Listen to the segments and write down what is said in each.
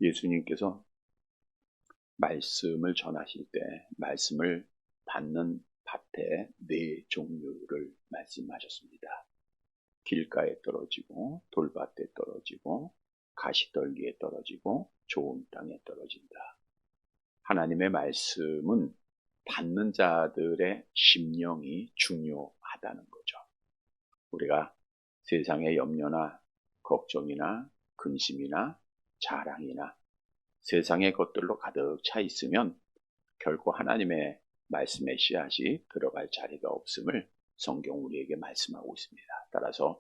예수님께서 말씀을 전하실 때 말씀을 받는 밭의 네 종류를 말씀하셨습니다. 길가에 떨어지고 돌밭에 떨어지고 가시떨기에 떨어지고 좋은 땅에 떨어진다. 하나님의 말씀은 받는 자들의 심령이 중요하다는 거죠. 우리가 세상의 염려나 걱정이나 근심이나 자랑이나 세상의 것들로 가득 차 있으면 결코 하나님의 말씀의 씨앗이 들어갈 자리가 없음을 성경 우리에게 말씀하고 있습니다. 따라서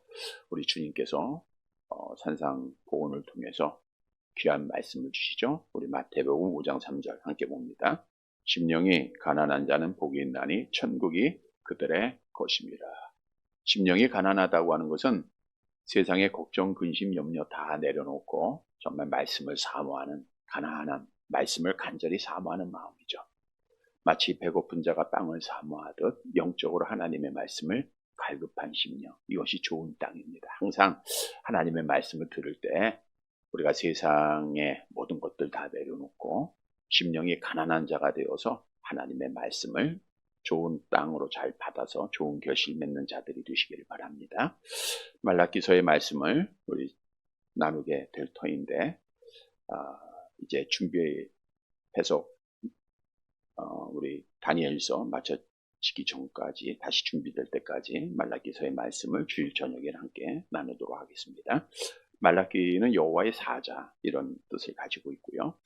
우리 주님께서 산상보훈을 통해서 귀한 말씀을 주시죠. 우리 마태복음 5장 3절 함께 봅니다. 심령이 가난한 자는 복이 있나니 천국이 그들의 것입니다. 심령이 가난하다고 하는 것은 세상의 걱정, 근심, 염려 다 내려놓고 정말 말씀을 사모하는 가난한 말씀을 간절히 사모하는 마음이죠. 마치 배고픈 자가 빵을 사모하듯 영적으로 하나님의 말씀을 갈급한 심령, 이것이 좋은 땅입니다. 항상 하나님의 말씀을 들을 때 우리가 세상의 모든 것들 다 내려놓고 심령이 가난한 자가 되어서 하나님의 말씀을 좋은 땅으로 잘 받아서 좋은 결실 맺는 자들이 되시길 바랍니다. 말라기서의 말씀을 우리 나누게 될 터인데 이제 준비해서 우리 다니엘서 마쳐지기 전까지 다시 준비될 때까지 말라기서의 말씀을 주일 저녁에 함께 나누도록 하겠습니다. 말라기는 여호와의 사자 이런 뜻을 가지고 있고요.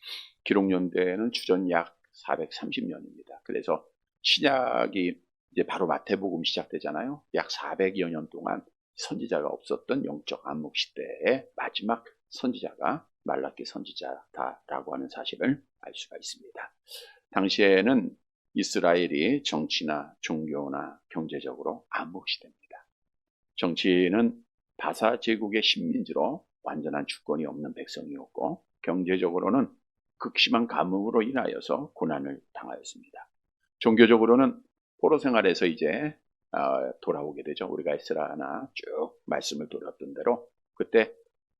기록연대는 주전 약 430년입니다. 그래서 신약이 이제 바로 마태복음 시작되잖아요. 약 400여 년 동안 선지자가 없었던 영적 암묵 시대의 마지막 선지자가 말라기 선지자다라고 하는 사실을 알 수가 있습니다. 당시에는 이스라엘이 정치나 종교나 경제적으로 암묵 시대입니다. 정치는 바사 제국의 식민지로 완전한 주권이 없는 백성이었고 경제적으로는 극심한 가뭄으로 인하여서 고난을 당하였습니다. 종교적으로는 포로 생활에서 이제 돌아오게 되죠. 우리가 에스라나 쭉 말씀을 들었던 대로 그때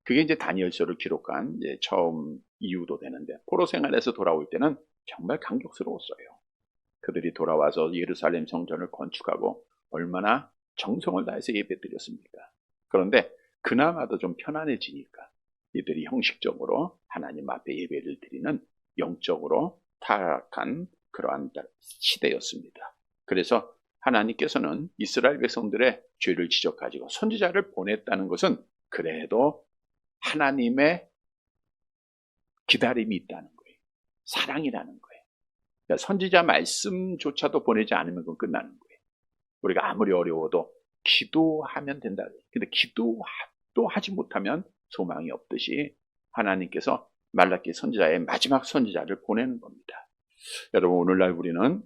그게 이제 다니엘서를 기록한 이제 처음 이유도 되는데 포로 생활에서 돌아올 때는 정말 감격스러웠어요. 그들이 돌아와서 예루살렘 성전을 건축하고 얼마나 정성을 다해서 예배드렸습니까? 그런데 그나마도 좀 편안해지니까 이들이 형식적으로 하나님 앞에 예배를 드리는 영적으로 타락한 그러한 시대였습니다. 그래서 하나님께서는 이스라엘 백성들의 죄를 지적가지고 선지자를 보냈다는 것은 그래도 하나님의 기다림이 있다는 거예요. 사랑이라는 거예요. 그러니까 선지자 말씀조차도 보내지 않으면 그건 끝나는 거예요. 우리가 아무리 어려워도 기도하면 된다. 근데 기도도 하지 못하면 소망이 없듯이 하나님께서 말라기 선지자의 마지막 선지자를 보내는 겁니다. 여러분 오늘날 우리는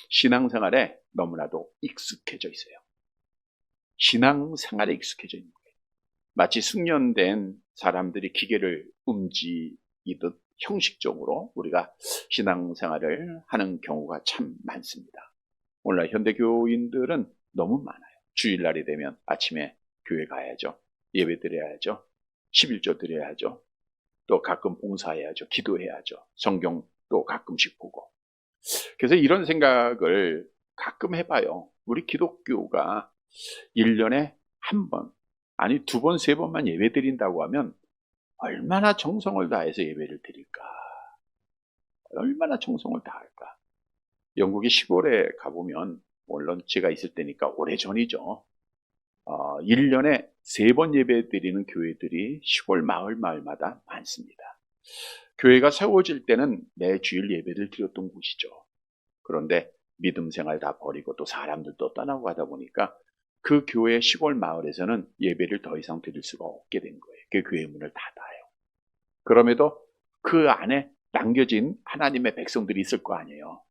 신앙생활에 너무나도 익숙해져 있어요. 신앙생활에 익숙해져 있는 거예요. 마치 숙련된 사람들이 기계를 움직이듯 형식적으로 우리가 신앙생활을 하는 경우가 참 많습니다. 오늘날 현대교인들은 너무 많아요. 주일날이 되면 아침에 교회 가야죠. 예배 드려야죠. 11조 드려야죠. 또 가끔 봉사해야죠. 기도해야죠. 성경 또 가끔씩 보고. 그래서 이런 생각을 가끔 해봐요. 우리 기독교가 1년에 한 번, 아니 2번, 3번만 예배 드린다고 하면 얼마나 정성을 다해서 예배를 드릴까? 얼마나 정성을 다할까? 영국의 시골에 가보면 물론 제가 있을 때니까 오래전이죠. 1년에 3번 예배 드리는 교회들이 시골 마을마다 많습니다. 교회가 세워질 때는 매 주일 예배를 드렸던 곳이죠. 그런데 믿음 생활 다 버리고 또 사람들도 떠나고 하다 보니까 그 교회 시골 마을에서는 예배를 더 이상 드릴 수가 없게 된 거예요. 그 교회 문을 닫아요. 그럼에도 그 안에 남겨진 하나님의 백성들이 있을 거 아니에요.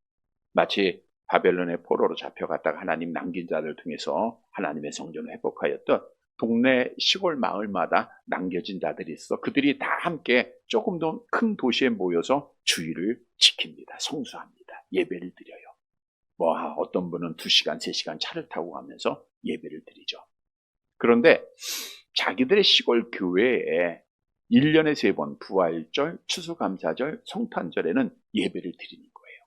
마치 바벨론의 포로로 잡혀갔다가 하나님 남긴 자를 통해서 하나님의 성전을 회복하였던 동네 시골 마을마다 남겨진 자들이 있어 그들이 다 함께 조금 더 큰 도시에 모여서 주일을 지킵니다. 성수합니다. 예배를 드려요. 어떤 분은 2시간, 3시간 차를 타고 가면서 예배를 드리죠. 그런데 자기들의 시골 교회에 1년에 3번 부활절, 추수감사절, 성탄절에는 예배를 드리는 거예요.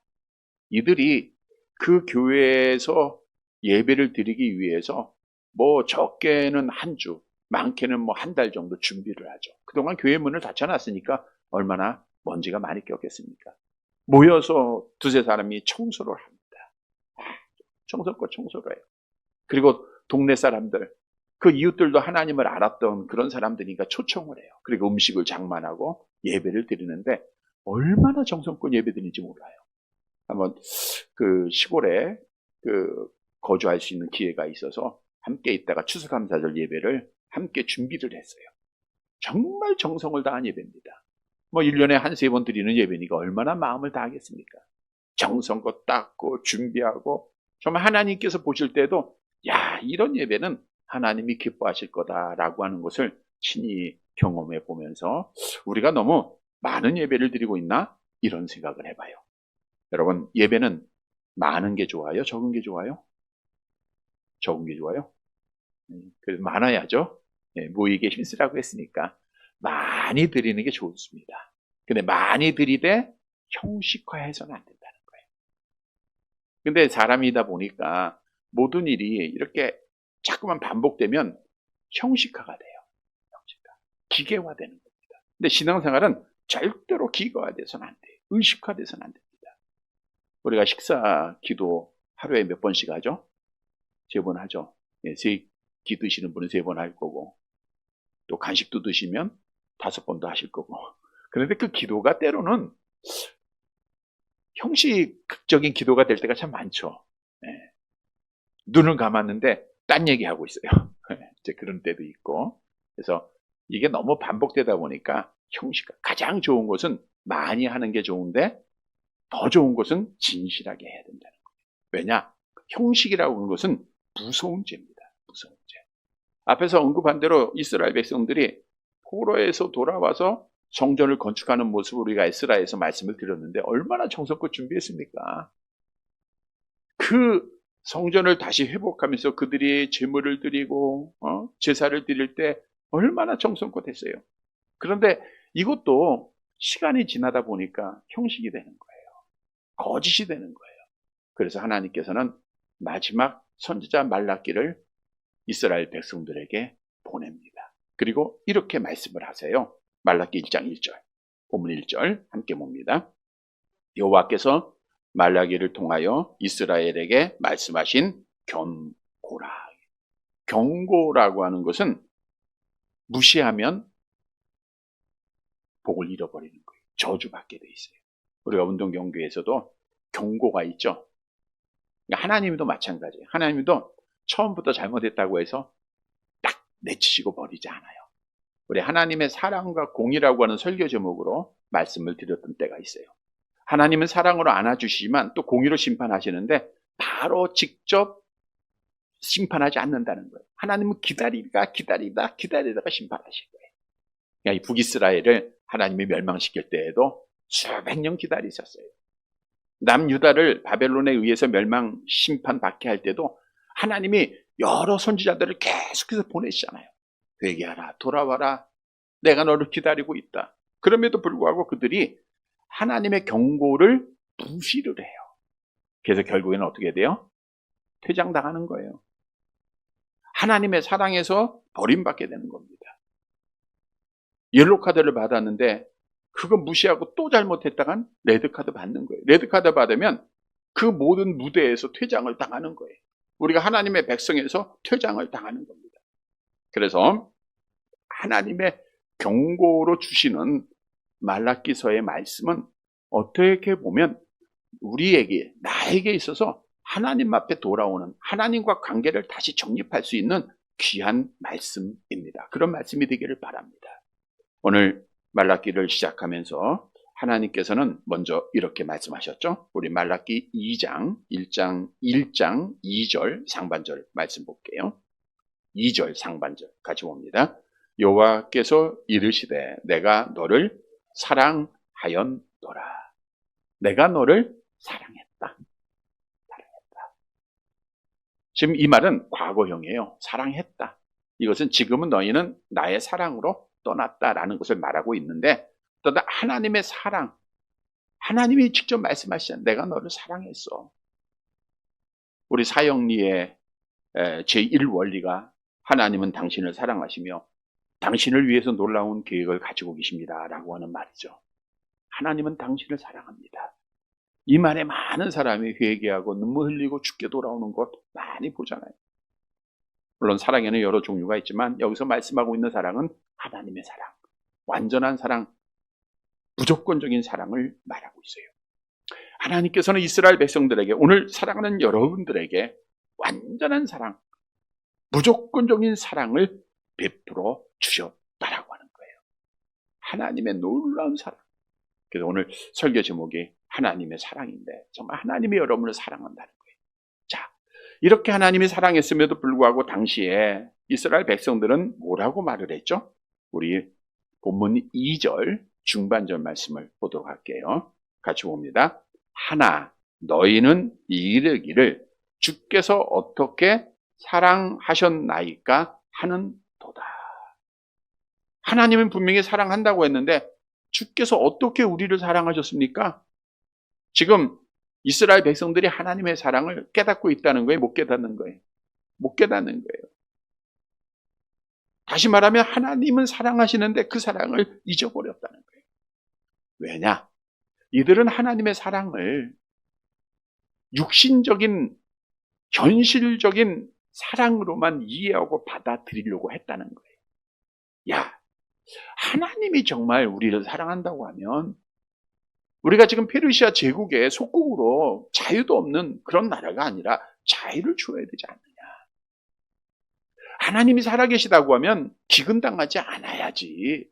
이들이 그 교회에서 예배를 드리기 위해서 뭐 적게는 한 주, 많게는 뭐 한 달 정도 준비를 하죠. 그동안 교회 문을 닫혀놨으니까 얼마나 먼지가 많이 꼈겠습니까? 모여서 두세 사람이 청소를 합니다. 청소껏 청소를 해요. 그리고 동네 사람들, 그 이웃들도 하나님을 알았던 그런 사람들이니까 초청을 해요. 그리고 음식을 장만하고 예배를 드리는데 얼마나 정성껏 예배 드리는지 몰라요. 한번 그 시골에 그 거주할 수 있는 기회가 있어서 함께 있다가 추수감사절 예배를 함께 준비를 했어요. 정말 정성을 다한 예배입니다. 뭐 1년에 한 3번 드리는 예배니까 얼마나 마음을 다하겠습니까? 정성껏 닦고 준비하고 정말 하나님께서 보실 때도 야, 이런 예배는 하나님이 기뻐하실 거다라고 하는 것을 친히 경험해 보면서 우리가 너무 많은 예배를 드리고 있나? 이런 생각을 해봐요. 여러분, 예배는 많은 게 좋아요? 적은 게 좋아요? 적은 게 좋아요? 그래서 많아야죠. 모이게 힘쓰라고 했으니까 많이 드리는 게 좋습니다. 근데 많이 드리되 형식화해서는 안 된다는 거예요. 근데 사람이다 보니까 모든 일이 이렇게 자꾸만 반복되면 형식화가 돼요. 형식화. 기계화되는 겁니다. 근데 신앙생활은 절대로 기계화돼서는 안 돼요. 의식화돼서는 안 됩니다. 우리가 식사, 기도 하루에 몇 번씩 하죠? 3번 하죠. 세 끼 드시는 분은 3번 할 거고 또 간식도 드시면 5번도 하실 거고. 그런데 그 기도가 때로는 형식적인 기도가 될 때가 참 많죠. 눈을 감았는데 딴 얘기하고 있어요. 이제 그런 때도 있고. 그래서 이게 너무 반복되다 보니까 형식, 가장 좋은 것은 많이 하는 게 좋은데 더 좋은 것은 진실하게 해야 된다는 거예요. 왜냐? 형식이라고 하는 것은 무서운 죄입니다. 무서운 죄. 앞에서 언급한 대로 이스라엘 백성들이 포로에서 돌아와서 성전을 건축하는 모습을 우리가 에스라에서 말씀을 드렸는데 얼마나 정성껏 준비했습니까? 그 성전을 다시 회복하면서 그들이 제물을 드리고 제사를 드릴 때 얼마나 정성껏 했어요. 그런데 이것도 시간이 지나다 보니까 형식이 되는 거예요. 거짓이 되는 거예요. 그래서 하나님께서는 마지막 선지자 말라기를 이스라엘 백성들에게 보냅니다. 그리고 이렇게 말씀을 하세요. 말라기 1장 1절, 본문 1절 함께 봅니다. 여호와께서 말라기를 통하여 이스라엘에게 말씀하신 경고라. 경고라고 하는 것은 무시하면 복을 잃어버리는 거예요. 저주받게 돼 있어요. 우리가 운동경교에서도 경고가 있죠. 하나님도 마찬가지예요. 하나님도 처음부터 잘못했다고 해서 딱 내치시고 버리지 않아요. 우리 하나님의 사랑과 공의라고 하는 설교 제목으로 말씀을 드렸던 때가 있어요. 하나님은 사랑으로 안아주시지만 또 공의로 심판하시는데 바로 직접 심판하지 않는다는 거예요. 하나님은 기다리다가 심판하실 거예요. 그러니까 이 북이스라엘을 하나님이 멸망시킬 때에도 수백 년 기다리셨어요. 남유다를 바벨론에 의해서 멸망 심판받게 할 때도 하나님이 여러 선지자들을 계속해서 보내시잖아요. 회개하라, 돌아와라, 내가 너를 기다리고 있다. 그럼에도 불구하고 그들이 하나님의 경고를 무시를 해요. 그래서 결국에는 어떻게 돼요? 퇴장당하는 거예요. 하나님의 사랑에서 버림받게 되는 겁니다. 옐로카드를 받았는데 그거 무시하고 또 잘못했다간 레드카드 받는 거예요. 레드카드 받으면 그 모든 무대에서 퇴장을 당하는 거예요. 우리가 하나님의 백성에서 퇴장을 당하는 겁니다. 그래서 하나님의 경고로 주시는 말라기서의 말씀은 어떻게 보면 우리에게, 나에게 있어서 하나님 앞에 돌아오는, 하나님과 관계를 다시 정립할 수 있는 귀한 말씀입니다. 그런 말씀이 되기를 바랍니다. 오늘 말라기를 시작하면서 하나님께서는 먼저 이렇게 말씀하셨죠. 우리 말라기 2장 2절 상반절 말씀 볼게요. 2절 상반절 같이 봅니다. 여호와께서 이르시되 내가 너를 사랑하였노라. 내가 너를 사랑했다. 지금 이 말은 과거형이에요. 사랑했다. 이것은 지금은 너희는 나의 사랑으로 떠났다라는 것을 말하고 있는데, 또 하나님의 사랑, 하나님이 직접 말씀하시잖아요. 내가 너를 사랑했어. 우리 사형리의 제1원리가 하나님은 당신을 사랑하시며 당신을 위해서 놀라운 계획을 가지고 계십니다 라고 하는 말이죠. 하나님은 당신을 사랑합니다. 이 말에 많은 사람이 회개하고 눈물 흘리고 죽게 돌아오는 것 많이 보잖아요. 물론 사랑에는 여러 종류가 있지만 여기서 말씀하고 있는 사랑은 하나님의 사랑, 완전한 사랑, 무조건적인 사랑을 말하고 있어요. 하나님께서는 이스라엘 백성들에게, 오늘 사랑하는 여러분들에게 완전한 사랑, 무조건적인 사랑을 베풀어 주셨다라고 하는 거예요. 하나님의 놀라운 사랑. 그래서 오늘 설교 제목이 하나님의 사랑인데 정말 하나님이 여러분을 사랑한다는 거예요. 자, 이렇게 하나님이 사랑했음에도 불구하고 당시에 이스라엘 백성들은 뭐라고 말을 했죠? 우리 본문 2절 중반절 말씀을 보도록 할게요. 같이 봅니다. 하나 너희는 이르기를 주께서 어떻게 사랑하셨나이까 하는 도다. 하나님은 분명히 사랑한다고 했는데 주께서 어떻게 우리를 사랑하셨습니까? 지금 이스라엘 백성들이 하나님의 사랑을 깨닫고 있다는 거예요? 못 깨닫는 거예요? 못 깨닫는 거예요. 다시 말하면 하나님은 사랑하시는데 그 사랑을 잊어버렸다는 거예요. 왜냐? 이들은 하나님의 사랑을 육신적인, 현실적인 사랑으로만 이해하고 받아들이려고 했다는 거예요. 야, 하나님이 정말 우리를 사랑한다고 하면 우리가 지금 페르시아 제국의 속국으로 자유도 없는 그런 나라가 아니라 자유를 주어야 되지 않느냐. 하나님이 살아계시다고 하면 기근당하지 않아야지.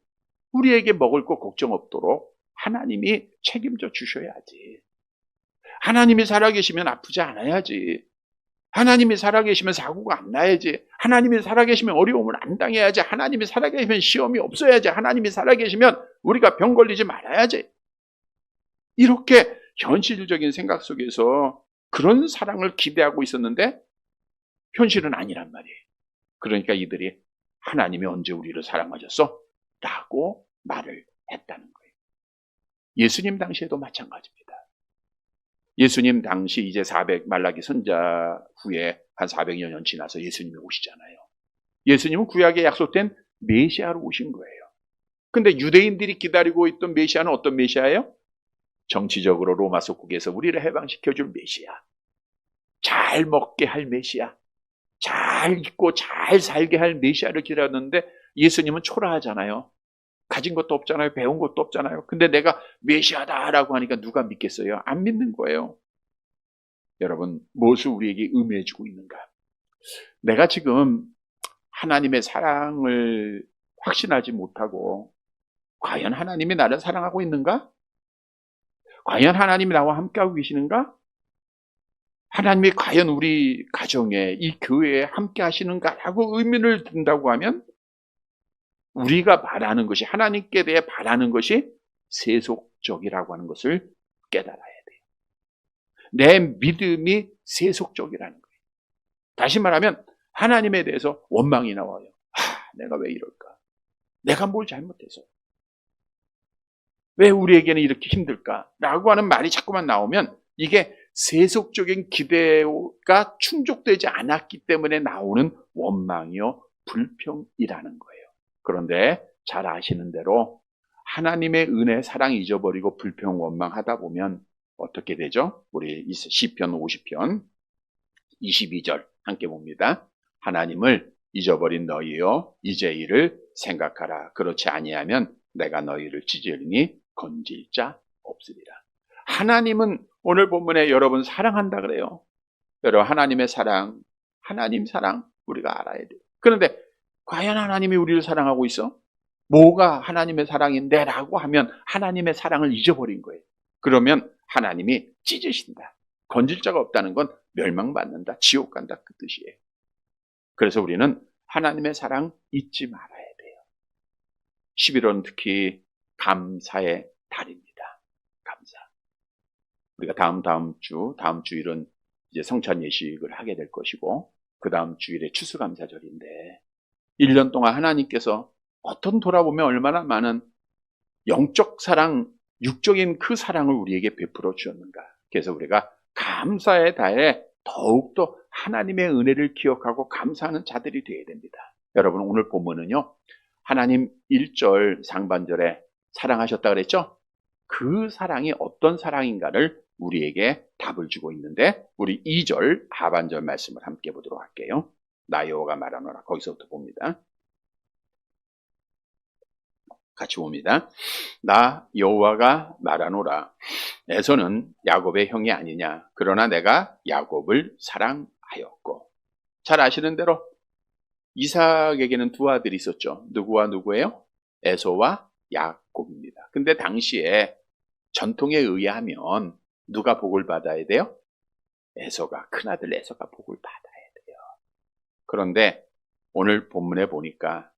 우리에게 먹을 거 걱정 없도록 하나님이 책임져 주셔야지. 하나님이 살아계시면 아프지 않아야지. 하나님이 살아계시면 사고가 안 나야지. 하나님이 살아계시면 어려움을 안 당해야지. 하나님이 살아계시면 시험이 없어야지. 하나님이 살아계시면 우리가 병 걸리지 말아야지. 이렇게 현실적인 생각 속에서 그런 사랑을 기대하고 있었는데 현실은 아니란 말이에요. 그러니까 이들이 하나님이 언제 우리를 사랑하셨어? 라고 말을 했다는 거예요. 예수님 당시에도 마찬가지입니다. 예수님 당시 이제 말라기 선자 후에 한 400여 년 지나서 예수님이 오시잖아요. 예수님은 구약에 약속된 메시아로 오신 거예요. 근데 유대인들이 기다리고 있던 메시아는 어떤 메시아예요? 정치적으로 로마 속국에서 우리를 해방시켜줄 메시아. 잘 먹게 할 메시아. 잘 입고 잘 살게 할 메시아를 기다렸는데 예수님은 초라하잖아요. 가진 것도 없잖아요. 배운 것도 없잖아요. 근데 내가 메시아다라고 하니까 누가 믿겠어요? 안 믿는 거예요. 여러분, 무엇을 우리에게 의미해주고 있는가? 내가 지금 하나님의 사랑을 확신하지 못하고 과연 하나님이 나를 사랑하고 있는가? 과연 하나님이 나와 함께하고 계시는가? 하나님이 과연 우리 가정에, 이 교회에 함께 하시는가라고 의문을 든다고 하면 우리가 바라는 것이, 하나님께 대해 바라는 것이 세속적이라고 하는 것을 깨달아야 돼요. 내 믿음이 세속적이라는 거예요. 다시 말하면 하나님에 대해서 원망이 나와요. 내가 왜 이럴까? 내가 뭘 잘못해서? 왜 우리에게는 이렇게 힘들까? 라고 하는 말이 자꾸만 나오면 이게 세속적인 기대가 충족되지 않았기 때문에 나오는 원망이요, 불평이라는 거예요. 그런데 잘 아시는 대로 하나님의 은혜, 사랑 잊어버리고 불평, 원망하다 보면 어떻게 되죠? 우리 시편 50편 22절 함께 봅니다. 하나님을 잊어버린 너희여 이제 이를 생각하라. 그렇지 아니하면 내가 너희를 찢으리니 건질 자 없으리라. 하나님은 오늘 본문에 여러분 사랑한다 그래요. 여러분 하나님의 사랑, 하나님 사랑 우리가 알아야 돼요. 그런데 과연 하나님이 우리를 사랑하고 있어? 뭐가 하나님의 사랑인데? 라고 하면 하나님의 사랑을 잊어버린 거예요. 그러면 하나님이 찢으신다. 건질 자가 없다는 건 멸망받는다, 지옥 간다 그 뜻이에요. 그래서 우리는 하나님의 사랑 잊지 말아야 돼요. 11월은 특히 감사의 달입니다. 감사. 우리가 다음 주일은 이제 성찬 예식을 하게 될 것이고 그 다음 주일에 추수감사절인데 1년 동안 하나님께서 어떤 돌아보면 얼마나 많은 영적 사랑, 육적인 그 사랑을 우리에게 베풀어 주었는가. 그래서 우리가 감사에 다해 더욱더 하나님의 은혜를 기억하고 감사하는 자들이 되어야 됩니다. 여러분, 오늘 본문은요, 하나님 1절 상반절에 사랑하셨다 그랬죠? 그 사랑이 어떤 사랑인가를 우리에게 답을 주고 있는데, 우리 2절 하반절 말씀을 함께 보도록 할게요. 나 여호와가 말하노라. 거기서부터 봅니다. 같이 봅니다. 나 여호와가 말하노라. 에서는 야곱의 형이 아니냐. 그러나 내가 야곱을 사랑하였고. 잘 아시는 대로 이삭에게는 두 아들이 있었죠. 누구와 누구예요? 에서와 야곱입니다. 근데 당시에 전통에 의하면 누가 복을 받아야 돼요? 에서가, 큰아들 에서가 복을 받아야 돼요. 그런데 오늘 본문에 보니까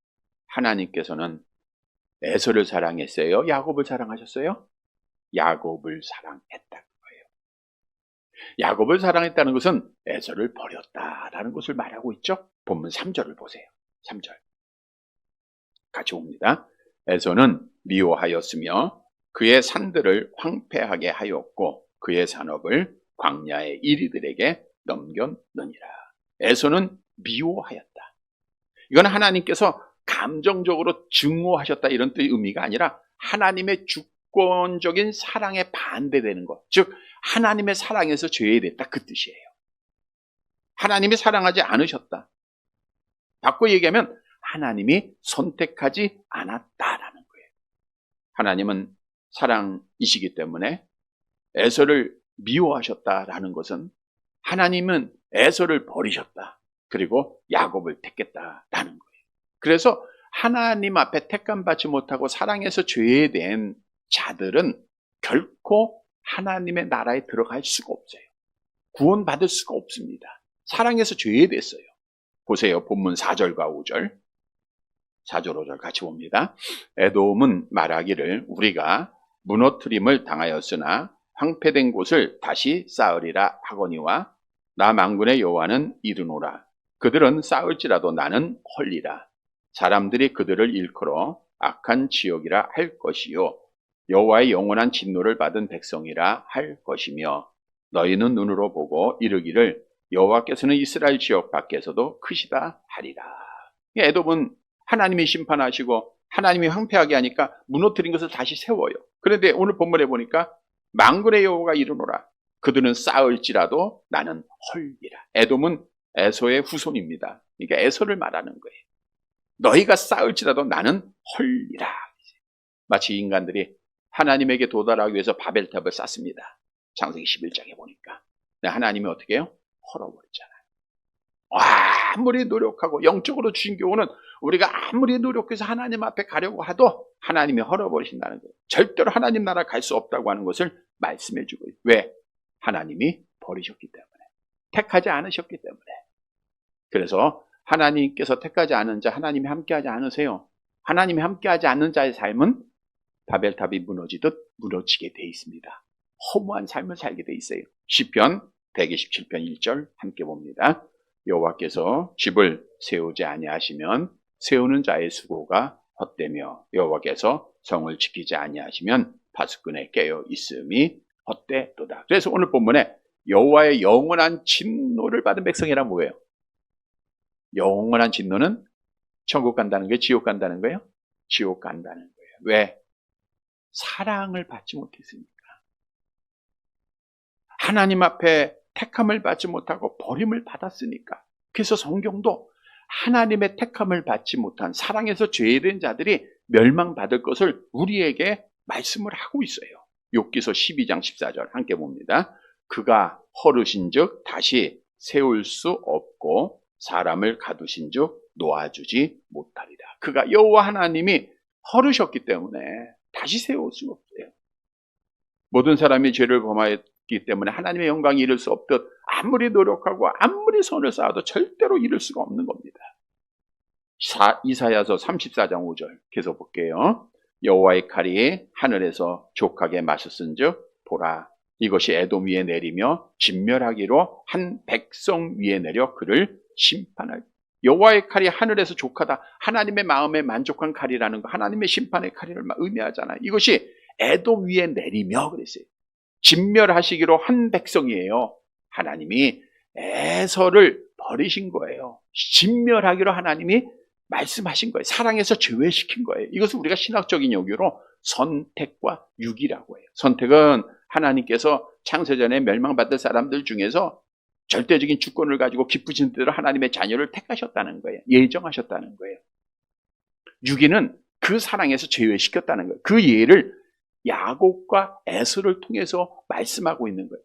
하나님께서는 에서를 사랑했어요? 야곱을 사랑하셨어요? 야곱을 사랑했다는 거예요. 야곱을 사랑했다는 것은 에서를 버렸다라는 것을 말하고 있죠. 본문 3절을 보세요. 3절 같이 봅니다. 에서는 미워하였으며 그의 산들을 황폐하게 하였고 그의 산업을 광야의 이리들에게 넘겼느니라. 에서는 미워하였다. 이건 하나님께서 감정적으로 증오하셨다 이런 뜻의 의미가 아니라 하나님의 주권적인 사랑에 반대되는 것, 즉 하나님의 사랑에서 제외됐다 그 뜻이에요. 하나님이 사랑하지 않으셨다. 바꿔 얘기하면 하나님이 선택하지 않았다라는 거예요. 하나님은 사랑이시기 때문에 에서를 미워하셨다라는 것은 하나님은 에서를 버리셨다. 그리고 야곱을 택했다라는 거예요. 그래서 하나님 앞에 택감받지 못하고 사랑에서 죄된 자들은 결코 하나님의 나라에 들어갈 수가 없어요. 구원받을 수가 없습니다. 사랑에서 죄됐어요. 보세요. 본문 4절과 5절. 4절 5절 같이 봅니다. 에돔은 말하기를 우리가 무너뜨림을 당하였으나 황폐된 곳을 다시 쌓으리라 하거니와 나 만군의 여호와는 이르노라. 그들은 쌓을지라도 나는 헐리라. 사람들이 그들을 일컬어 악한 지역이라 할 것이요 여호와의 영원한 진노를 받은 백성이라 할 것이며 너희는 눈으로 보고 이르기를 여호와께서는 이스라엘 지역 밖에서도 크시다 하리라. 에돔은 하나님이 심판하시고 하나님이 황폐하게 하니까 무너뜨린 것을 다시 세워요. 그런데 오늘 본문에 보니까 만군의 여호와가 이르노라. 그들은 쌓을지라도 나는 헐리라. 에돔은 에서의 후손입니다. 그러니까 에서를 말하는 거예요. 너희가 쌓을지라도 나는 헐리라. 마치 인간들이 하나님에게 도달하기 위해서 바벨탑을 쌓습니다. 창세기 11장에 보니까. 하나님이 어떻게 해요? 헐어버리잖아요. 아무리 노력하고 영적으로 주신 교훈은 우리가 아무리 노력해서 하나님 앞에 가려고 하도 하나님이 헐어버리신다는 거예요. 절대로 하나님 나라 갈 수 없다고 하는 것을 말씀해 주고 있어요. 왜? 하나님이 버리셨기 때문에. 택하지 않으셨기 때문에. 그래서 하나님께서 택하지 않은 자 하나님이 함께하지 않으세요. 하나님이 함께하지 않는 자의 삶은 바벨탑이 무너지듯 무너지게 돼 있습니다. 허무한 삶을 살게 돼 있어요. 시편 127편 1절 함께 봅니다. 여호와께서 집을 세우지 아니하시면 세우는 자의 수고가 헛되며 여호와께서 성을 지키지 아니하시면 파수꾼에 깨어 있음이 헛되도다. 그래서 오늘 본문에 여호와의 영원한 진노를 받은 백성이란 뭐예요? 영원한 진노는 천국 간다는 거예요? 지옥 간다는 거예요? 지옥 간다는 거예요. 왜? 사랑을 받지 못했으니까. 하나님 앞에 택함을 받지 못하고 버림을 받았으니까. 그래서 성경도 하나님의 택함을 받지 못한 사랑에서 죄된 자들이 멸망받을 것을 우리에게 말씀을 하고 있어요. 욥기서 12장 14절 함께 봅니다. 그가 헐으신즉 다시 세울 수 없고 사람을 가두신즉 놓아주지 못하리라. 그가 여호와 하나님이 헐으셨기 때문에 다시 세울 수가 없어요. 모든 사람이 죄를 범하였기 때문에 하나님의 영광이 이룰 수 없듯 아무리 노력하고 아무리 선을 쌓아도 절대로 이룰 수가 없는 겁니다. 이사야서 34장 5절 계속 볼게요. 여호와의 칼이 하늘에서 족하게 마셨은즉 보라 이것이 에돔 위에 내리며 진멸하기로 한 백성 위에 내려 그를 심판할 여호와의 칼이 하늘에서 족하다. 하나님의 마음에 만족한 칼이라는 거, 하나님의 심판의 칼을 의미하잖아요. 이것이 에돔 위에 내리며 그랬어요. 진멸하시기로 한 백성이에요. 하나님이 에서를 버리신 거예요. 진멸하기로 하나님이 말씀하신 거예요. 사랑해서 제외시킨 거예요. 이것은 우리가 신학적인 용어로 선택과 유기라고 해요. 선택은 하나님께서 창세전에 멸망받을 사람들 중에서 절대적인 주권을 가지고 기쁘신 대로 하나님의 자녀를 택하셨다는 거예요. 예정하셨다는 거예요. 유기는 그 사랑에서 제외시켰다는 거예요. 그 예를 야곱과 에서를 통해서 말씀하고 있는 거예요.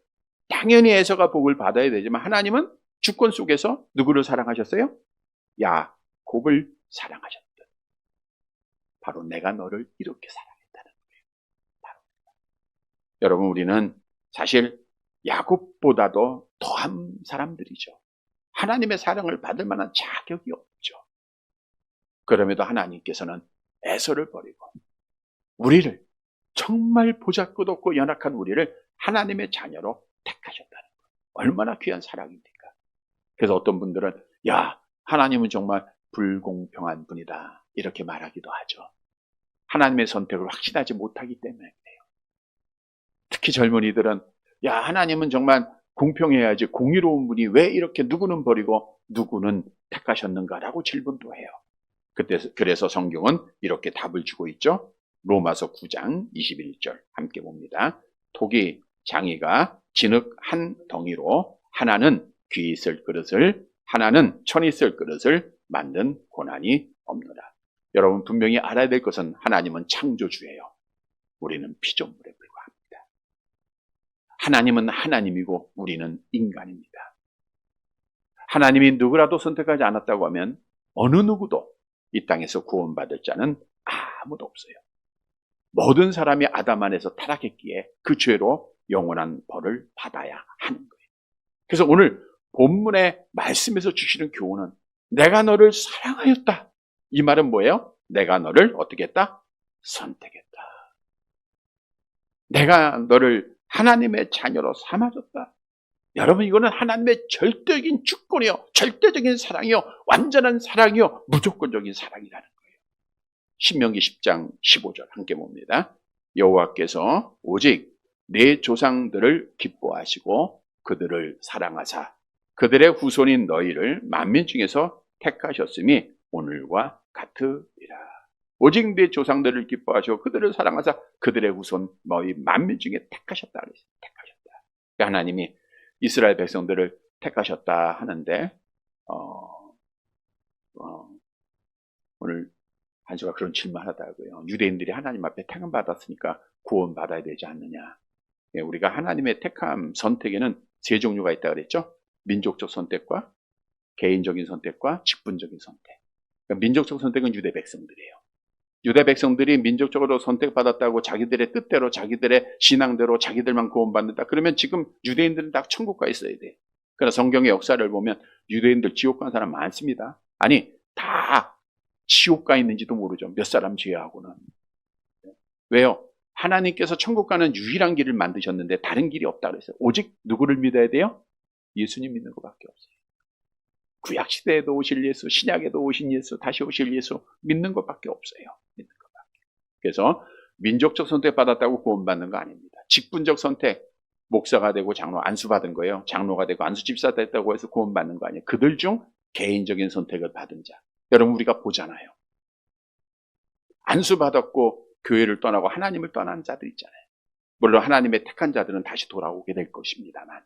당연히 에서가 복을 받아야 되지만 하나님은 주권 속에서 누구를 사랑하셨어요? 야곱을 사랑하셨다. 바로 내가 너를 이렇게 사랑했다는 거예요. 바로. 여러분, 우리는 사실 야곱보다도 더한 사람들이죠. 하나님의 사랑을 받을 만한 자격이 없죠. 그럼에도 하나님께서는 에서를 버리고 우리를, 정말 보잘것없고 연약한 우리를 하나님의 자녀로 택하셨다는 거예요. 얼마나 귀한 사랑입니까? 그래서 어떤 분들은 하나님은 정말 불공평한 분이다 이렇게 말하기도 하죠. 하나님의 선택을 확신하지 못하기 때문에 그래요. 특히 젊은이들은 하나님은 정말 공평해야지, 공의로운 분이 왜 이렇게 누구는 버리고 누구는 택하셨는가라고 질문도 해요. 그래서 성경은 이렇게 답을 주고 있죠. 로마서 9장 21절 함께 봅니다. 토기 장이가 진흙 한 덩이로 하나는 귀 있을 그릇을, 하나는 천이 있을 그릇을 만든 고난이 없노라. 여러분, 분명히 알아야 될 것은 하나님은 창조주예요. 우리는 피조물에 불과합니다. 하나님은 하나님이고 우리는 인간입니다. 하나님이 누구라도 선택하지 않았다고 하면 어느 누구도 이 땅에서 구원받을 자는 아무도 없어요. 모든 사람이 아담 안에서 타락했기에 그 죄로 영원한 벌을 받아야 하는 거예요. 그래서 오늘 본문의 말씀에서 주시는 교훈은 내가 너를 사랑하였다. 이 말은 뭐예요? 내가 너를 어떻게 했다? 선택했다. 내가 너를 하나님의 자녀로 삼아줬다. 여러분, 이거는 하나님의 절대적인 주권이요, 절대적인 사랑이요, 완전한 사랑이요, 무조건적인 사랑이라는 거예요. 신명기 10장 15절 함께 봅니다. 여호와께서 오직 내 조상들을 기뻐하시고 그들을 사랑하사 그들의 후손인 너희를 만민 중에서 택하셨음이 오늘과 같으리라. 오직 내 조상들을 기뻐하시고 그들을 사랑하사 그들의 후손 너희 만민 중에 택하셨다 그랬어요. 택하셨다. 하나님이 이스라엘 백성들을 택하셨다 하는데 오늘 한수가 그런 질문하다고요. 유대인들이 하나님 앞에 택함 받았으니까 구원 받아야 되지 않느냐. 우리가 하나님의 택함 선택에는 세 종류가 있다고 그랬죠. 민족적 선택과 개인적인 선택과 직분적인 선택. 그러니까 민족적 선택은 유대 백성들이에요. 유대 백성들이 민족적으로 선택받았다고 자기들의 뜻대로, 자기들의 신앙대로 자기들만 구원받는다. 그러면 지금 유대인들은 다 천국 가 있어야 돼. 그러나 성경의 역사를 보면 유대인들 지옥 간 사람 많습니다. 아니, 다 지옥 가 있는지도 모르죠. 몇 사람 제외하고는. 왜요? 하나님께서 천국 가는 유일한 길을 만드셨는데 다른 길이 없다 그랬어요. 오직 누구를 믿어야 돼요? 예수님 믿는 것밖에 없어요. 구약시대에도 오실 예수, 신약에도 오신 예수, 다시 오실 예수 믿는 것밖에 없어요. 믿는 것밖에. 그래서 민족적 선택 받았다고 구원받는 거 아닙니다. 직분적 선택, 목사가 되고 장로 안수받은 거예요. 장로가 되고 안수집사 됐다고 해서 구원받는 거 아니에요. 그들 중 개인적인 선택을 받은 자. 여러분, 우리가 보잖아요. 안수받았고 교회를 떠나고 하나님을 떠난 자들 있잖아요. 물론 하나님의 택한 자들은 다시 돌아오게 될 것입니다만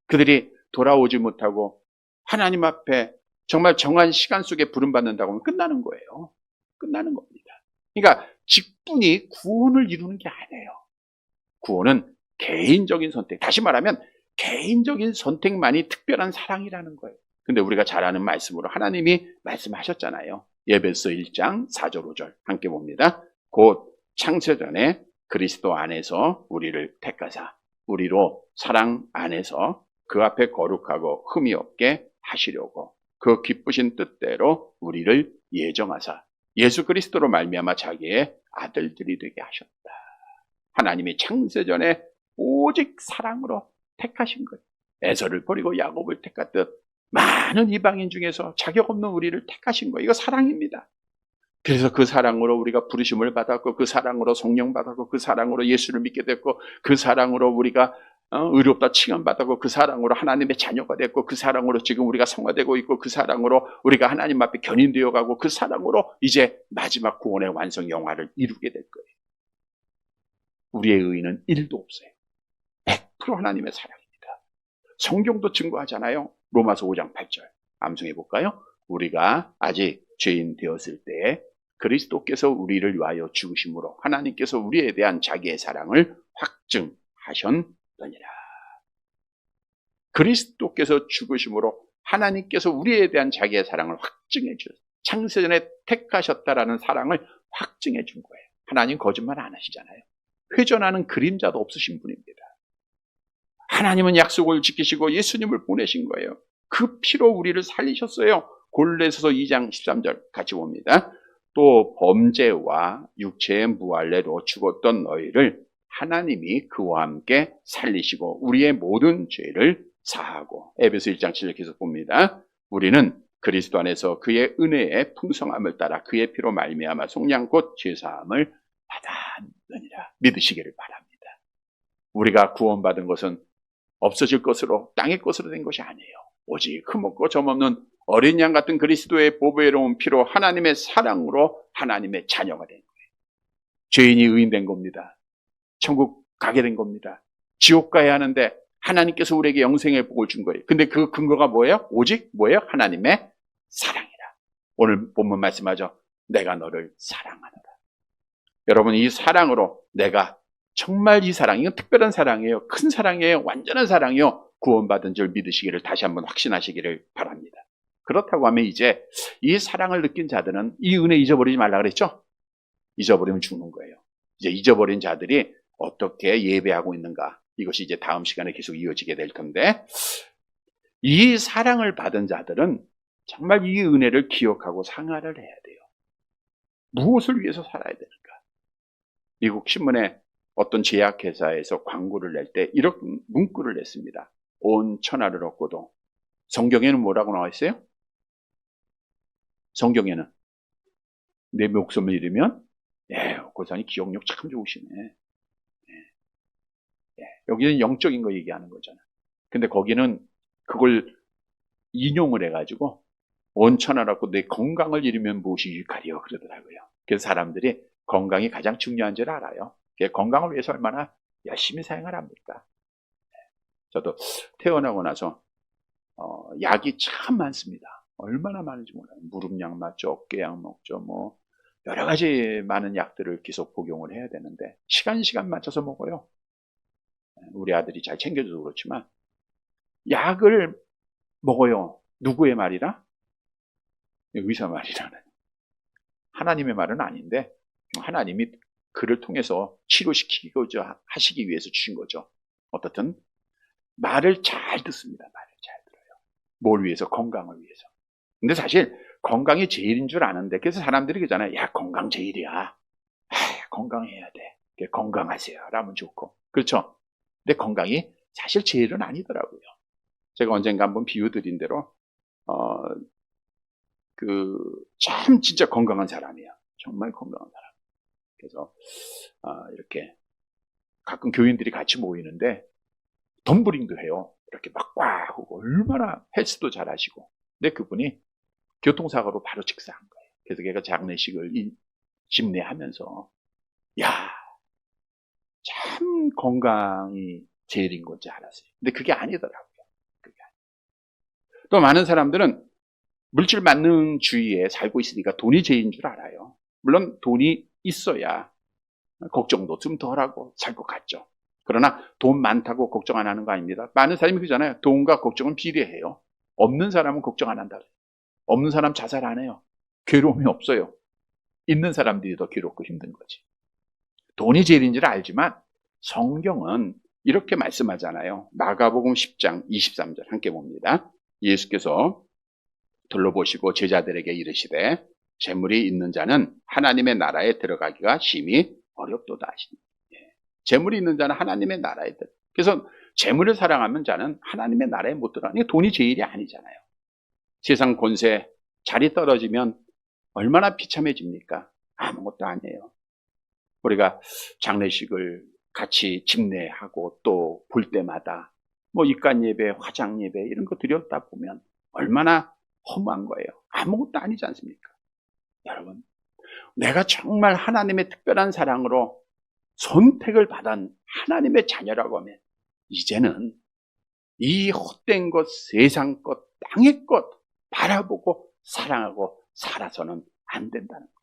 그들이 돌아오지 못하고 하나님 앞에 정말 정한 시간 속에 부름받는다고 하면 끝나는 거예요. 끝나는 겁니다. 그러니까 직분이 구원을 이루는 게 아니에요. 구원은 개인적인 선택. 다시 말하면 개인적인 선택만이 특별한 사랑이라는 거예요. 근데 우리가 잘 아는 말씀으로 하나님이 말씀하셨잖아요. 에베소 1장 4절 5절 함께 봅니다. 곧 창세전에 그리스도 안에서 우리를 택하사 우리로 사랑 안에서 그 앞에 거룩하고 흠이 없게 하시려고 그 기쁘신 뜻대로 우리를 예정하사 예수 그리스도로 말미암아 자기의 아들들이 되게 하셨다. 하나님이 창세전에 오직 사랑으로 택하신 거예요. 에서를 버리고 야곱을 택하듯 많은 이방인 중에서 자격 없는 우리를 택하신 거예요. 이거 사랑입니다. 그래서 그 사랑으로 우리가 부르심을 받았고, 그 사랑으로 성령 받았고, 그 사랑으로 예수를 믿게 됐고, 그 사랑으로 우리가 의롭다 칭함받았고, 그 사랑으로 하나님의 자녀가 됐고, 그 사랑으로 지금 우리가 성화되고 있고, 그 사랑으로 우리가 하나님 앞에 견인되어 가고, 그 사랑으로 이제 마지막 구원의 완성 영화를 이루게 될 거예요. 우리의 의의는 1도 없어요. 100% 하나님의 사랑입니다. 성경도 증거하잖아요. 로마서 5장 8절 암송해 볼까요? 우리가 아직 죄인 되었을 때 그리스도께서 우리를 위하여 죽으심으로 하나님께서 우리에 대한 자기의 사랑을 확증하셨느니라. 그리스도께서 죽으심으로 하나님께서 우리에 대한 자기의 사랑을 확증해 주셨어요. 창세전에 택하셨다라는 사랑을 확증해 준 거예요. 하나님 거짓말 안 하시잖아요. 회전하는 그림자도 없으신 분입니다. 하나님은 약속을 지키시고 예수님을 보내신 거예요. 그 피로 우리를 살리셨어요. 골로새서 2장 13절 같이 봅니다. 또 범죄와 육체의 무할례로 죽었던 너희를 하나님이 그와 함께 살리시고 우리의 모든 죄를 사하고. 에베소 1장 7절 계속 봅니다. 우리는 그리스도 안에서 그의 은혜의 풍성함을 따라 그의 피로 말미암아 속량 곧 죄사함을 받았느니라. 믿으시기를 바랍니다. 우리가 구원받은 것은 없어질 것으로, 땅의 것으로 된 것이 아니에요. 오직 흠없고 점없는 어린 양 같은 그리스도의 보배로운 피로 하나님의 사랑으로 하나님의 자녀가 된 거예요. 죄인이 의인된 겁니다. 천국 가게 된 겁니다. 지옥 가야 하는데 하나님께서 우리에게 영생의 복을 준 거예요. 근데 그 근거가 뭐예요? 오직 뭐예요? 하나님의 사랑이라. 오늘 본문 말씀하죠. 내가 너를 사랑하노라. 여러분, 이 사랑으로 내가 정말 이 사랑, 이건 특별한 사랑이에요. 큰 사랑이에요. 완전한 사랑이요. 구원받은 줄 믿으시기를 다시 한번 확신하시기를 바랍니다. 그렇다고 하면 이제 이 사랑을 느낀 자들은 이 은혜 잊어버리지 말라 그랬죠? 잊어버리면 죽는 거예요. 이제 잊어버린 자들이 어떻게 예배하고 있는가? 이것이 이제 다음 시간에 계속 이어지게 될 텐데, 이 사랑을 받은 자들은 정말 이 은혜를 기억하고 상하를 해야 돼요. 무엇을 위해서 살아야 되는가? 미국 신문에 어떤 제약회사에서 광고를 낼 때 이런 문구를 냈습니다. 온 천하를 얻고도. 성경에는 뭐라고 나와 있어요? 성경에는 내 목숨을 잃으면, 고사님 기억력 참 좋으시네. 여기는 영적인 거 얘기하는 거잖아. 근데 거기는 그걸 인용을 해가지고 온 천하를 얻고 내 건강을 잃으면 무엇이 유익하리요 그러더라고요. 그래서 사람들이 건강이 가장 중요한 줄 알아요. 건강을 위해서 얼마나 열심히 사용을 합니까? 저도 태어나고 나서 약이 참 많습니다. 얼마나 많은지 몰라요. 무릎약 맞죠, 어깨약 먹죠, 뭐 여러 가지 많은 약들을 계속 복용을 해야 되는데 시간 맞춰서 먹어요. 우리 아들이 잘 챙겨줘서 그렇지만 약을 먹어요. 누구의 말이라? 의사 말이라는. 하나님의 말은 아닌데 하나님이 그를 통해서 치료시키고자 하시기 위해서 주신 거죠. 어떻든 말을 잘 듣습니다. 말을 잘 들어요. 뭘 위해서? 건강을 위해서. 근데 사실 건강이 제일인 줄 아는데, 그래서 사람들이 그러잖아요. 야, 건강 제일이야. 건강해야 돼. 건강하세요. 라면 좋고. 그렇죠? 근데 건강이 사실 제일은 아니더라고요. 제가 언젠가 한번 비유 드린 대로 참 진짜 건강한 사람이야. 정말 건강한 사람. 그래서 이렇게 가끔 교인들이 같이 모이는데 덤블링도 해요. 이렇게 막 꽉 하고 얼마나 헬스도 잘하시고. 근데 그분이 교통사고로 바로 직사한 거예요. 그래서 걔가 장례식을 집례하면서 야, 참 건강이 제일인 건지 알았어요. 근데 그게 아니더라고요. 또 많은 사람들은 물질 만능주의에 살고 있으니까 돈이 제일인 줄 알아요. 물론 돈이 있어야 걱정도 좀 덜하고 살 것 같죠. 그러나 돈 많다고 걱정 안 하는 거 아닙니다. 많은 사람이 그러잖아요. 돈과 걱정은 비례해요. 없는 사람은 걱정 안 한다. 없는 사람 자살 안 해요. 괴로움이 없어요. 있는 사람들이 더 괴롭고 힘든 거지. 돈이 제일인지를 알지만 성경은 이렇게 말씀하잖아요. 마가복음 10장 23절 함께 봅니다. 예수께서 둘러보시고 제자들에게 이르시되 재물이 있는 자는 하나님의 나라에 들어가기가 심히 어렵도다 하시니. 재물이 있는 자는 하나님의 나라에 들어가. 그래서 재물을 사랑하면 자는 하나님의 나라에 못 들어가니 돈이 제일이 아니잖아요. 세상 권세, 자리 떨어지면 얼마나 비참해집니까? 아무것도 아니에요. 우리가 장례식을 같이 집례하고 또 볼 때마다 뭐 입관 예배, 화장 예배 이런 거 드렸다 보면 얼마나 허무한 거예요. 아무것도 아니지 않습니까? 여러분, 내가 정말 하나님의 특별한 사랑으로 선택을 받은 하나님의 자녀라고 하면 이제는 이 헛된 것, 세상 것, 땅의 것 바라보고 사랑하고 살아서는 안 된다는 거예요.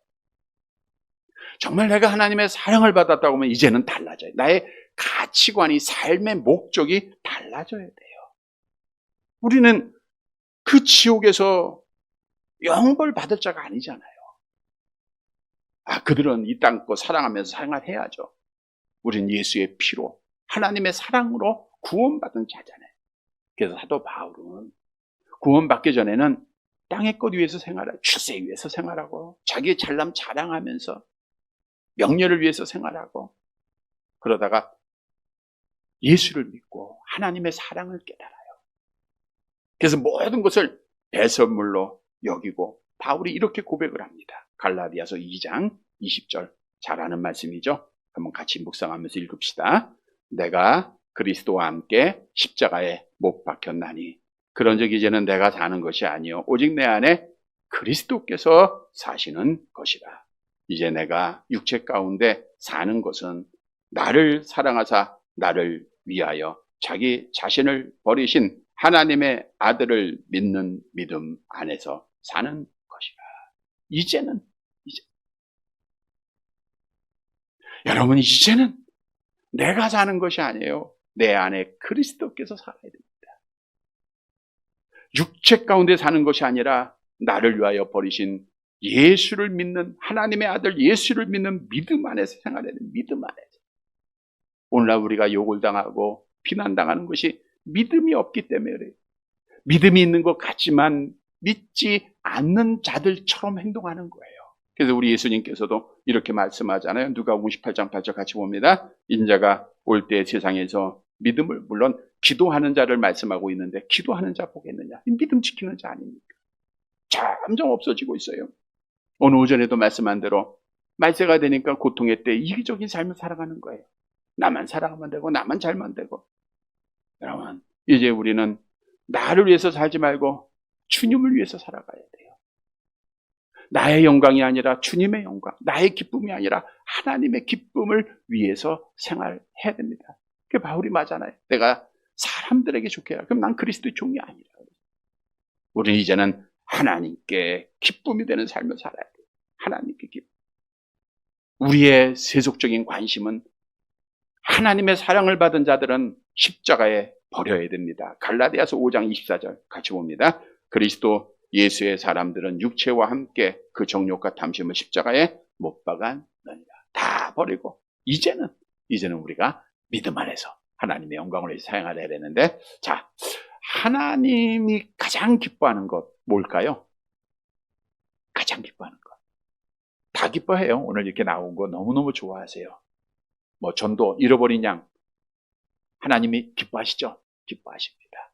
정말 내가 하나님의 사랑을 받았다고 하면 이제는 달라져요. 나의 가치관이, 삶의 목적이 달라져야 돼요. 우리는 그 지옥에서 영벌 받을 자가 아니잖아요. 그들은 이 땅 거 사랑하면서 생활해야죠. 우린 예수의 피로, 하나님의 사랑으로 구원받은 자잖아요. 그래서 사도 바울은 구원받기 전에는 땅의 것 위해서 생활하고, 출세 위해서 생활하고, 자기의 잘남 자랑하면서 명예를 위해서 생활하고, 그러다가 예수를 믿고 하나님의 사랑을 깨달아요. 그래서 모든 것을 배설물로 여기고 바울이 이렇게 고백을 합니다. 갈라디아서 2장 20절, 잘 아는 말씀이죠. 한번 같이 묵상하면서 읽읍시다. 내가 그리스도와 함께 십자가에 못 박혔나니 그런즉 이제는 내가 사는 것이 아니요 오직 내 안에 그리스도께서 사시는 것이라. 이제 내가 육체 가운데 사는 것은 나를 사랑하사 나를 위하여 자기 자신을 버리신 하나님의 아들을 믿는 믿음 안에서 사는 것이라. 이제는 여러분, 이제는 내가 사는 것이 아니에요. 내 안에 그리스도께서 살아야 됩니다. 육체 가운데 사는 것이 아니라 나를 위하여 버리신 예수를 믿는 하나님의 아들 예수를 믿는 믿음 안에서 생활해야 됩니다. 믿음 안에서. 오늘날 우리가 욕을 당하고 비난당하는 것이 믿음이 없기 때문에 그래요. 믿음이 있는 것 같지만 믿지 않는 자들처럼 행동하는 거예요. 그래서 우리 예수님께서도 이렇게 말씀하잖아요. 누가복음 18장 8절 같이 봅니다. 인자가 올 때 세상에서 믿음을, 물론 기도하는 자를 말씀하고 있는데 기도하는 자 보겠느냐? 믿음 지키는 자 아닙니까? 점점 없어지고 있어요. 오늘 오전에도 말씀한 대로 말세가 되니까 고통의 때 이기적인 삶을 살아가는 거예요. 나만 사랑하면 되고 나만 잘만 되고. 여러분, 이제 우리는 나를 위해서 살지 말고 주님을 위해서 살아가야 돼요. 나의 영광이 아니라 주님의 영광, 나의 기쁨이 아니라 하나님의 기쁨을 위해서 생활해야 됩니다. 그게 바울이 맞잖아요. 내가 사람들에게 좋게 해라. 그럼 난 그리스도의 종이 아니라. 우리는 이제는 하나님께 기쁨이 되는 삶을 살아야 돼요. 하나님께 기쁨. 우리의 세속적인 관심은 하나님의 사랑을 받은 자들은 십자가에 버려야 됩니다. 갈라디아서 5장 24절 같이 봅니다. 그리스도 예수의 사람들은 육체와 함께 그 정욕과 탐심을 십자가에 못 박았느니라. 다 버리고 이제는 우리가 믿음 안에서 하나님의 영광을 위해서 사용해야 되는데, 자, 하나님이 가장 기뻐하는 것 뭘까요? 가장 기뻐하는 것. 다 기뻐해요. 오늘 이렇게 나온 거 너무너무 좋아하세요. 뭐 전도, 잃어버린 양, 하나님이 기뻐하시죠? 기뻐하십니다.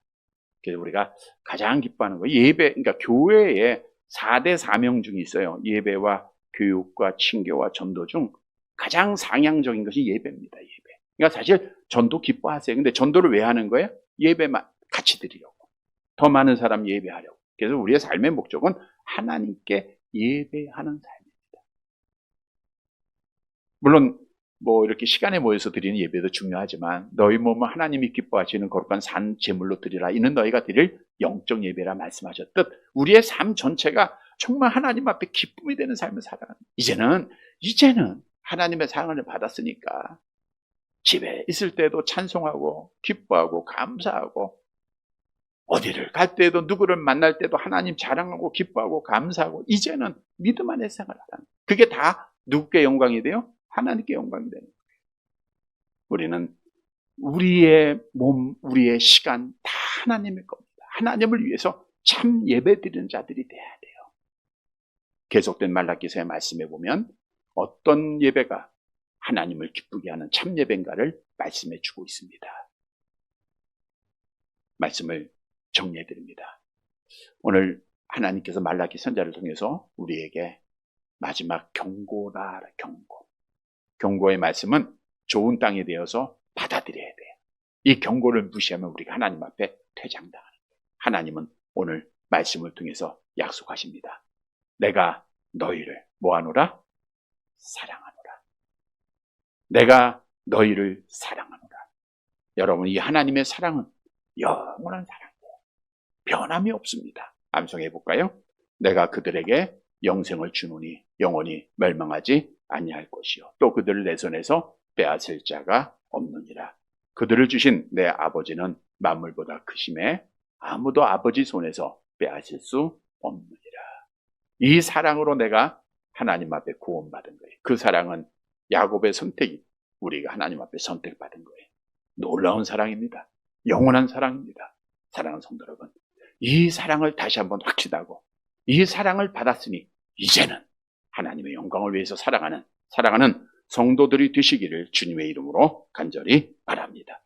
그래서 우리가 가장 기뻐하는 거, 예배, 그러니까 교회에 4대 사명 중에 있어요. 예배와 교육과 친교와 전도 중 가장 상향적인 것이 예배입니다. 예배. 그러니까 사실 전도 기뻐하세요. 근데 전도를 왜 하는 거예요? 예배만 같이 드리려고. 더 많은 사람 예배하려고. 그래서 우리의 삶의 목적은 하나님께 예배하는 삶입니다. 물론 뭐 이렇게 시간에 모여서 드리는 예배도 중요하지만 너희 몸은 하나님이 기뻐하시는 거룩한 산 제물로 드리라. 이는 너희가 드릴 영적 예배라 말씀하셨듯 우리의 삶 전체가 정말 하나님 앞에 기쁨이 되는 삶을 살아가는. 이제는 하나님의 사랑을 받았으니까 집에 있을 때도 찬송하고 기뻐하고 감사하고, 어디를 갈 때도 누구를 만날 때도 하나님 자랑하고 기뻐하고 감사하고, 이제는 믿음 안에 생활하라는. 그게 다 누구께 영광이 돼요? 하나님께 영광이 되는 거예요. 우리는 우리의 몸, 우리의 시간 다 하나님의 겁니다. 하나님을 위해서 참 예배 드리는 자들이 돼야 돼요. 계속된 말라기서의 말씀에 보면 어떤 예배가 하나님을 기쁘게 하는 참 예배인가를 말씀해 주고 있습니다. 말씀을 정리해 드립니다. 오늘 하나님께서 말라기 선지자를 통해서 우리에게 마지막 경고다. 경고. 경고의 말씀은 좋은 땅이 되어서 받아들여야 돼요. 이 경고를 무시하면 우리가 하나님 앞에 퇴장당하는 거예요. 하나님은 오늘 말씀을 통해서 약속하십니다. 내가 너희를 뭐하노라? 사랑하노라. 내가 너희를 사랑하노라. 여러분, 이 하나님의 사랑은 영원한 사랑이에요. 변함이 없습니다. 암송해 볼까요? 내가 그들에게 영생을 주노니 영원히 멸망하지 아니할 것이요 또 그들을 내 손에서 빼앗을 자가 없느니라. 그들을 주신 내 아버지는 만물보다 크심에 아무도 아버지 손에서 빼앗을 수 없느니라. 이 사랑으로 내가 하나님 앞에 구원받은 거예요. 그 사랑은 야곱의 선택이 우리가 하나님 앞에 선택받은 거예요. 놀라운 사랑입니다. 영원한 사랑입니다. 사랑하는 성도 여러분, 이 사랑을 다시 한번 확신하고 이 사랑을 받았으니 이제는 하나님의 영광을 위해서 살아가는 성도들이 되시기를 주님의 이름으로 간절히 바랍니다.